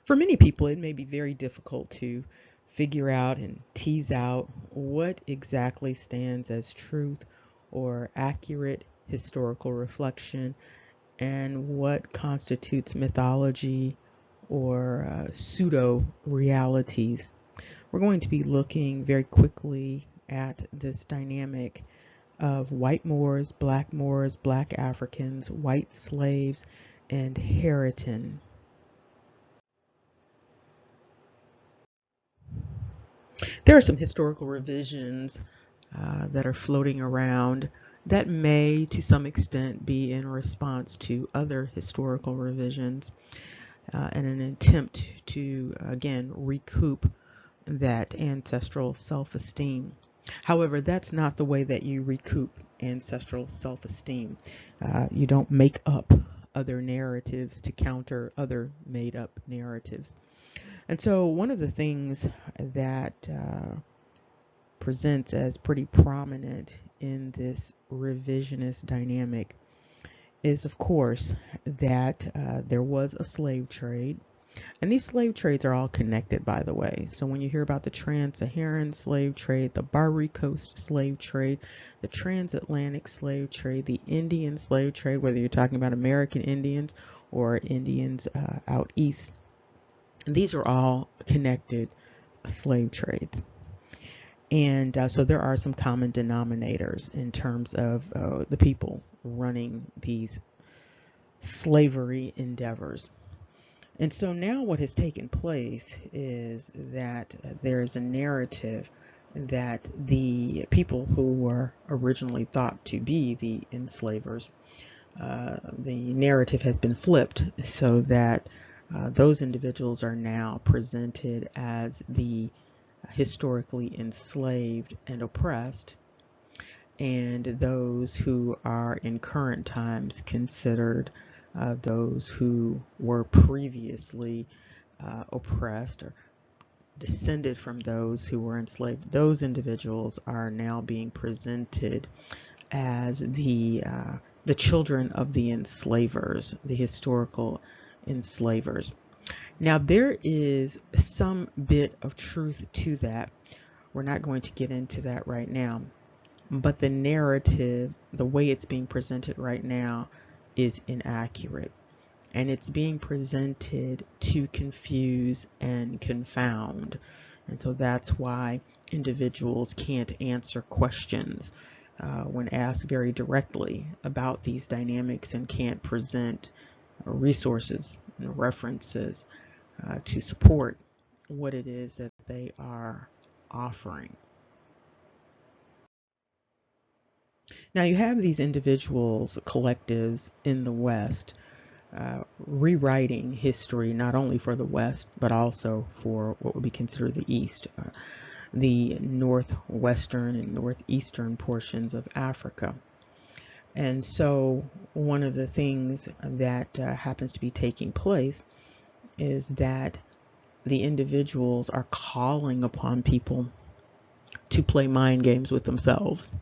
For many people, it may be very difficult to figure out and tease out what exactly stands as truth or accurate historical reflection and what constitutes mythology or pseudo realities. We're going to be looking very quickly at this dynamic of white Moors, black Africans, white slaves, and Heriton. There are some historical revisions that are floating around that may, to some extent, be in response to other historical revisions in an attempt to, again, recoup that ancestral self-esteem. However, that's not the way that you recoup ancestral self-esteem. You don't make up other narratives to counter other made-up narratives. And so one of the things that presents as pretty prominent in this revisionist dynamic is, of course, that there was a slave trade. And these slave trades are all connected, by the way. So when you hear about the trans-Saharan slave trade, the Barbary Coast slave trade, the transatlantic slave trade, the Indian slave trade, whether you're talking about American Indians or Indians out east, these are all connected slave trades. And so there are some common denominators in terms of the people running these slavery endeavors. And so now what has taken place is that there is a narrative that the people who were originally thought to be the enslavers, the narrative has been flipped so that those individuals are now presented as the historically enslaved and oppressed, and those who are in current times considered those who were previously oppressed or descended from those who were enslaved. Those individuals are now being presented as the children of the enslavers, the historical enslavers. Now, there is some bit of truth to that. We're not going to get into that right now. But the narrative, the way it's being presented right now, is inaccurate. And it's being presented to confuse and confound. And so that's why individuals can't answer questions when asked very directly about these dynamics and can't present resources and references to support what it is that they are offering. Now you have these individuals, collectives in the West, rewriting history not only for the West, but also for what would be considered the East, the northwestern and northeastern portions of Africa. And so one of the things that happens to be taking place is that the individuals are calling upon people to play mind games with themselves.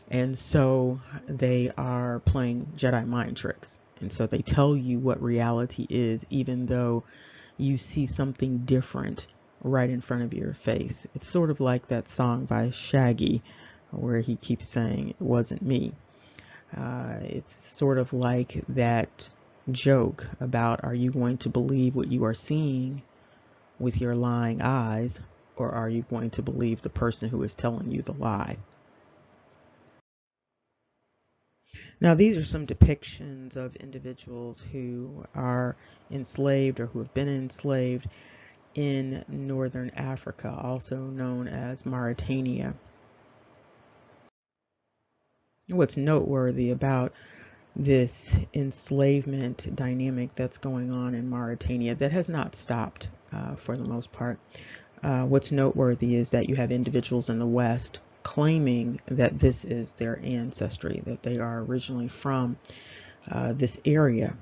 And so they are playing Jedi mind tricks. And so they tell you what reality is, even though you see something different right in front of your face. It's sort of like that song by Shaggy where he keeps saying, "It wasn't me." It's sort of like that joke about, are you going to believe what you are seeing with your lying eyes, or are you going to believe the person who is telling you the lie? Now, these are some depictions of individuals who are enslaved or who have been enslaved in northern Africa, also known as Mauritania. What's noteworthy about this enslavement dynamic that's going on in Mauritania that has not stopped for the most part. What's noteworthy is that you have individuals in the West claiming that this is their ancestry, that they are originally from this area,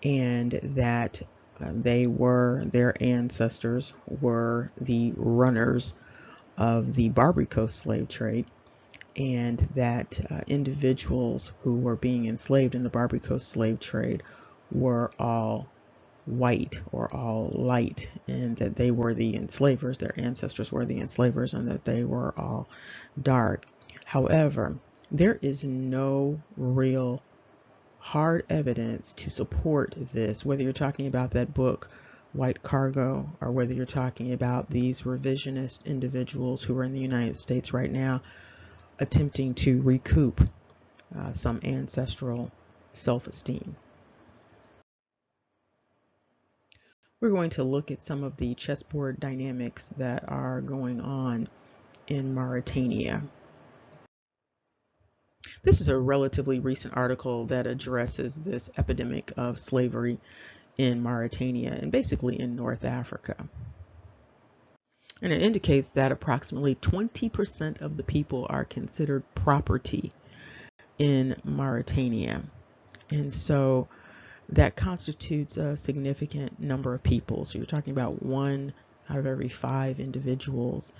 and that their ancestors were the runners of the Barbary Coast slave trade, and that individuals who were being enslaved in the Barbary Coast slave trade were all white or all light, and that they were the enslavers, their ancestors were the enslavers, and that they were all dark. However, there is no real hard evidence to support this, whether you're talking about that book, White Cargo, or whether you're talking about these revisionist individuals who are in the United States right now attempting to recoup some ancestral self-esteem. We're going to look at some of the chessboard dynamics that are going on in Mauritania. This is a relatively recent article that addresses this epidemic of slavery in Mauritania and basically in North Africa. And it indicates that approximately 20% of the people are considered property in Mauritania. And so that constitutes a significant number of people. So you're talking about 1 out of every 5 individuals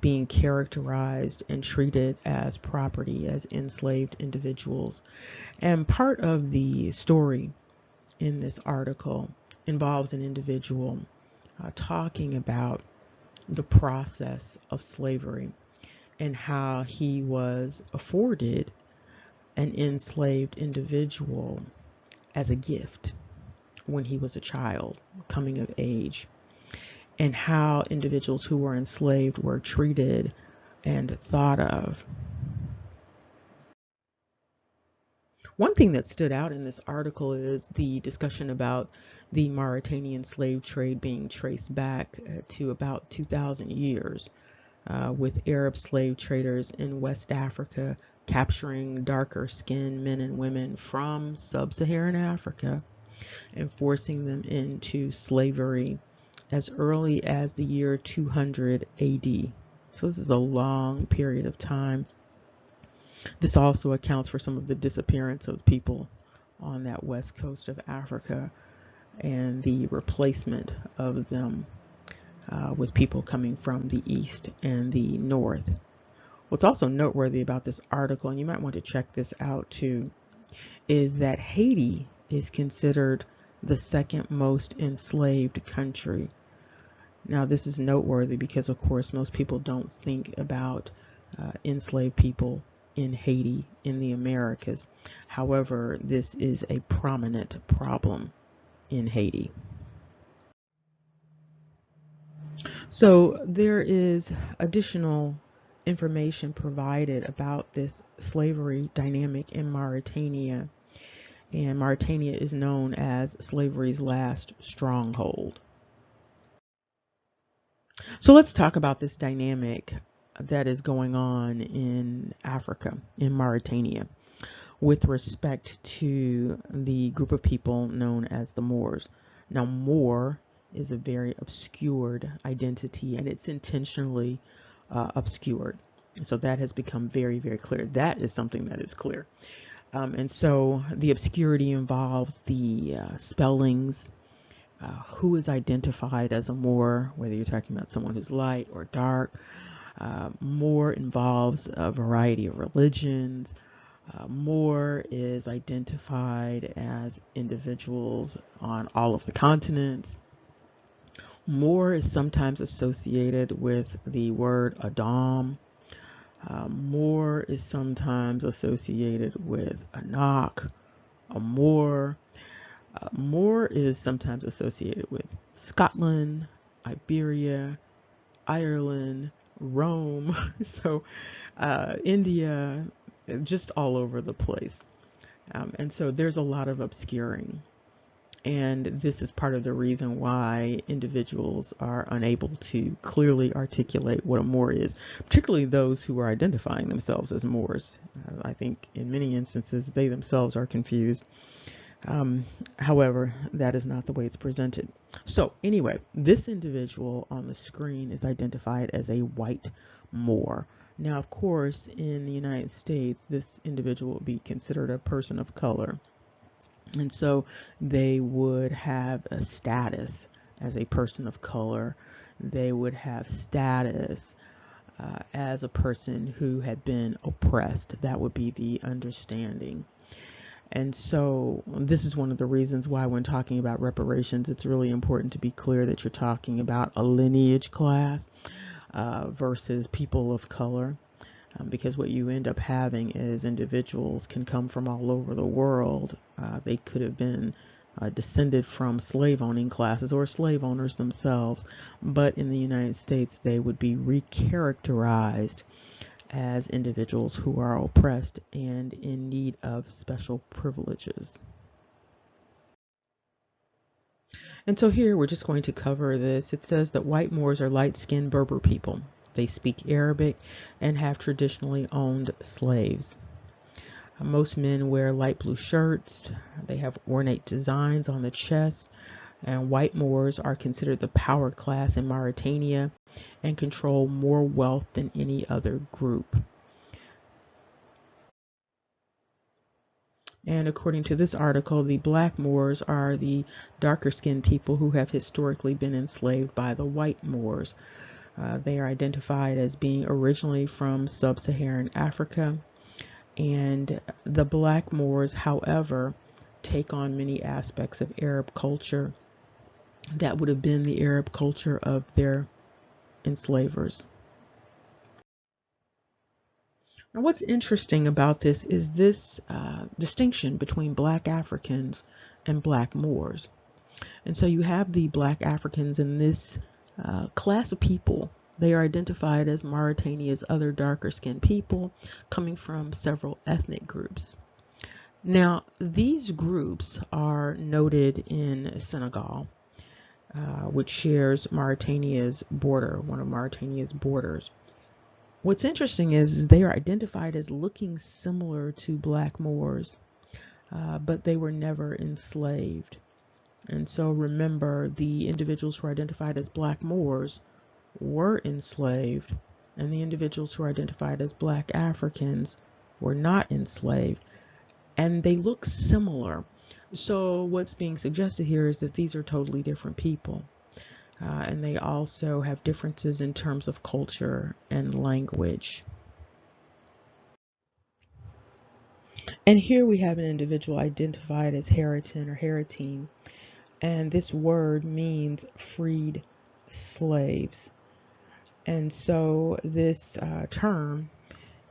being characterized and treated as property, as enslaved individuals. And part of the story in this article involves an individual talking about the process of slavery and how he was afforded an enslaved individual as a gift when he was a child, coming of age, and how individuals who were enslaved were treated and thought of. One thing that stood out in this article is the discussion about the Mauritanian slave trade being traced back to about 2,000 years, with Arab slave traders in West Africa capturing darker skinned men and women from sub-Saharan Africa and forcing them into slavery as early as the year 200 AD. So this is a long period of time. This also accounts for some of the disappearance of people on that west coast of Africa and the replacement of them with people coming from the east and the north. What's also noteworthy about this article, and you might want to check this out too, is that Haiti is considered the second most enslaved country. Now, this is noteworthy because, of course, most people don't think about enslaved people in Haiti in the Americas. However, this is a prominent problem in Haiti. So there is additional information provided about this slavery dynamic in Mauritania, and Mauritania is known as slavery's last stronghold. So let's talk about this dynamic that is going on in Africa, in Mauritania, with respect to the group of people known as the Moors. Now, Moor is a very obscured identity, and it's intentionally obscured. So that has become very, very clear. That is something that is clear. And so the obscurity involves the spellings, who is identified as a Moor, whether you're talking about someone who's light or dark. Moor involves a variety of religions. Moor is identified as individuals on all of the continents. Moor is sometimes associated with the word Adam. Moor is sometimes associated with Anak, a Moor. Moor is sometimes associated with Scotland, Iberia, Ireland, Rome, so India, just all over the place. And so there's a lot of obscuring. And this is part of the reason why individuals are unable to clearly articulate what a Moor is, particularly those who are identifying themselves as Moors. I think in many instances they themselves are confused. However, that is not the way it's presented. So anyway, this individual on the screen is identified as a white Moor. Now, of course, in the United States, this individual would be considered a person of color. And so they would have a status as a person of color. They would have status as a person who had been oppressed. That would be the understanding. And so this is one of the reasons why when talking about reparations, it's really important to be clear that you're talking about a lineage class versus people of color. Because what you end up having is individuals can come from all over the world. They could have been descended from slave owning classes or slave owners themselves, but in the United States they would be recharacterized as individuals who are oppressed and in need of special privileges. And so here we're just going to cover this. It says that white Moors are light-skinned Berber people. They speak Arabic and have traditionally owned slaves. Most men wear light blue shirts. They have ornate designs on the chest. And white Moors are considered the power class in Mauritania and control more wealth than any other group. And according to this article, the black Moors are the darker skinned people who have historically been enslaved by the white Moors. They are identified as being originally from sub-Saharan Africa. And the black Moors, however, take on many aspects of Arab culture that would have been the Arab culture of their enslavers. Now, what's interesting about this is this distinction between black Africans and black Moors. And so you have the black Africans in this class of people. They are identified as Mauritania's other darker skinned people coming from several ethnic groups. Now, these groups are noted in Senegal, which shares Mauritania's border, one of Mauritania's borders. What's interesting is they are identified as looking similar to black Moors, but they were never enslaved. And so remember, the individuals who are identified as black Moors were enslaved, and the individuals who are identified as black Africans were not enslaved, and they look similar. So what's being suggested here is that these are totally different people. And they also have differences in terms of culture and language. And here we have an individual identified as Haritin or Haritine, and this word means freed slaves. And so this term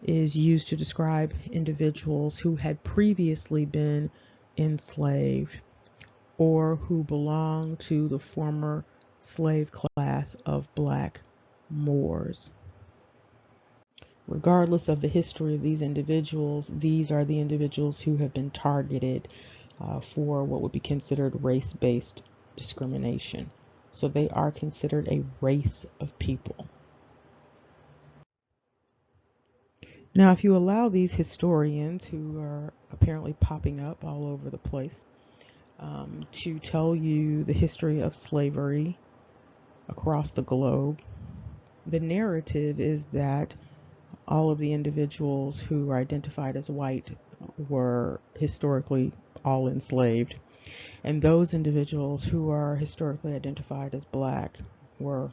is used to describe individuals who had previously been enslaved or who belong to the former slave class of black Moors. Regardless of the history of these individuals, these are the individuals who have been targeted for what would be considered race-based discrimination. So they are considered a race of people. Now, if you allow these historians, who are apparently popping up all over the place, to tell you the history of slavery across the globe, the narrative is that all of the individuals who are identified as white were historically all enslaved, and those individuals who are historically identified as black were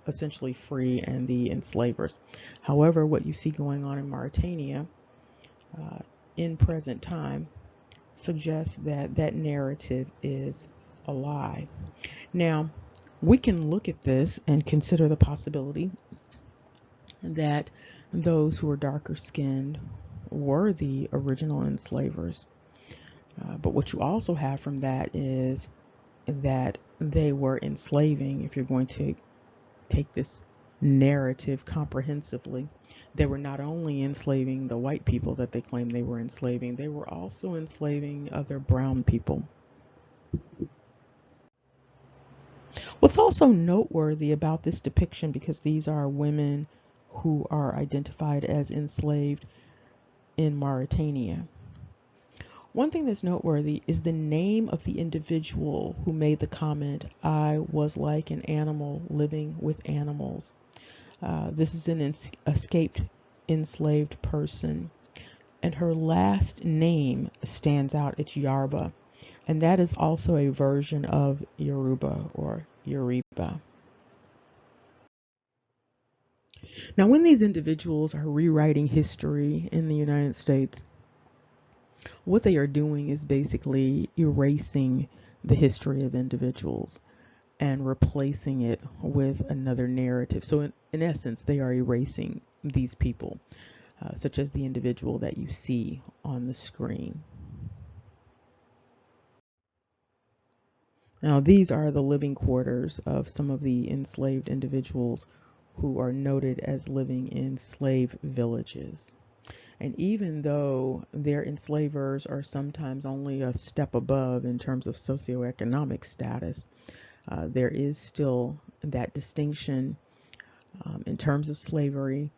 essentially free and the enslavers. However, what you see going on in Mauritania in present time suggests that that narrative is a lie. Now, we can look at this and consider the possibility that those who are darker skinned were the original enslavers. But what you also have from that is that they were enslaving, if you're going to take this narrative comprehensively, they were not only enslaving the white people that they claimed they were enslaving, they were also enslaving other brown people. What's also noteworthy about this depiction, because these are women who are identified as enslaved in Mauritania, one thing that's noteworthy is the name of the individual who made the comment, "I was like an animal living with animals." This is an escaped enslaved person, and her last name stands out. It's Yarba, and that is also a version of Yoruba or Yoruba. Now, when these individuals are rewriting history in the United States, What they are doing is basically erasing the history of individuals and replacing it with another narrative. So in essence, they are erasing these people, such as the individual that you see on the screen. Now, these are the living quarters of some of the enslaved individuals who are noted as living in slave villages. And even though their enslavers are sometimes only a step above in terms of socioeconomic status, there is still that distinction in terms of slavery,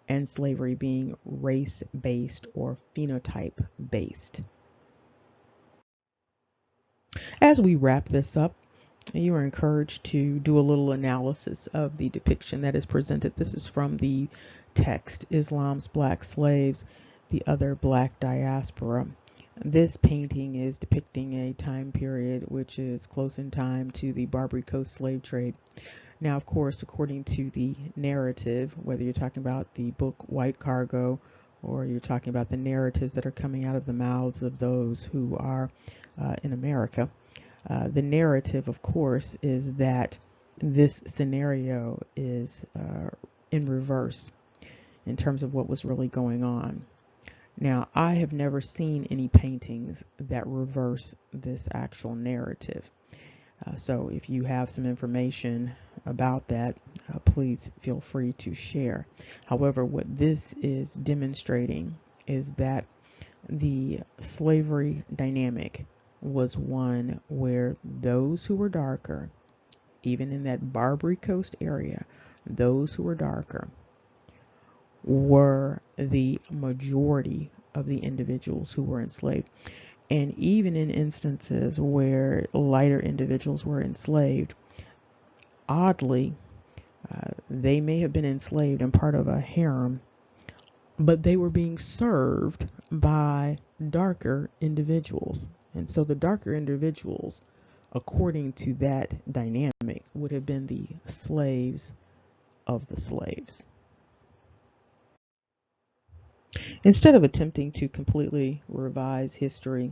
and slavery being race-based or phenotype-based. As we wrap this up, you are encouraged to do a little analysis of the depiction that is presented. This is from the text, Islam's Black Slaves, the Other Black Diaspora. This painting is depicting a time period which is close in time to the Barbary Coast slave trade. Now, of course, according to the narrative, whether you're talking about the book White Cargo or you're talking about the narratives that are coming out of the mouths of those who are in America, the narrative, of course, is that this scenario is in reverse in terms of what was really going on. Now, I have never seen any paintings that reverse this actual narrative. So if you have some information about that, please feel free to share. However, what this is demonstrating is that the slavery dynamic was one where those who were darker, even in that Barbary Coast area, those who were darker were the majority of the individuals who were enslaved. And even in instances where lighter individuals were enslaved, oddly, they may have been enslaved and part of a harem, but they were being served by darker individuals. And so the darker individuals, according to that dynamic, would have been the slaves of the slaves. Instead of attempting to completely revise history,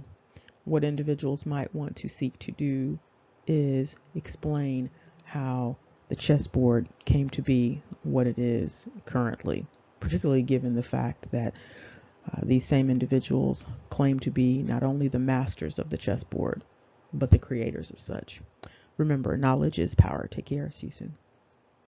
what individuals might want to seek to do is explain how the chessboard came to be what it is currently, particularly given the fact that these same individuals claim to be not only the masters of the chessboard, but the creators of such. Remember, knowledge is power. Take care. See you soon.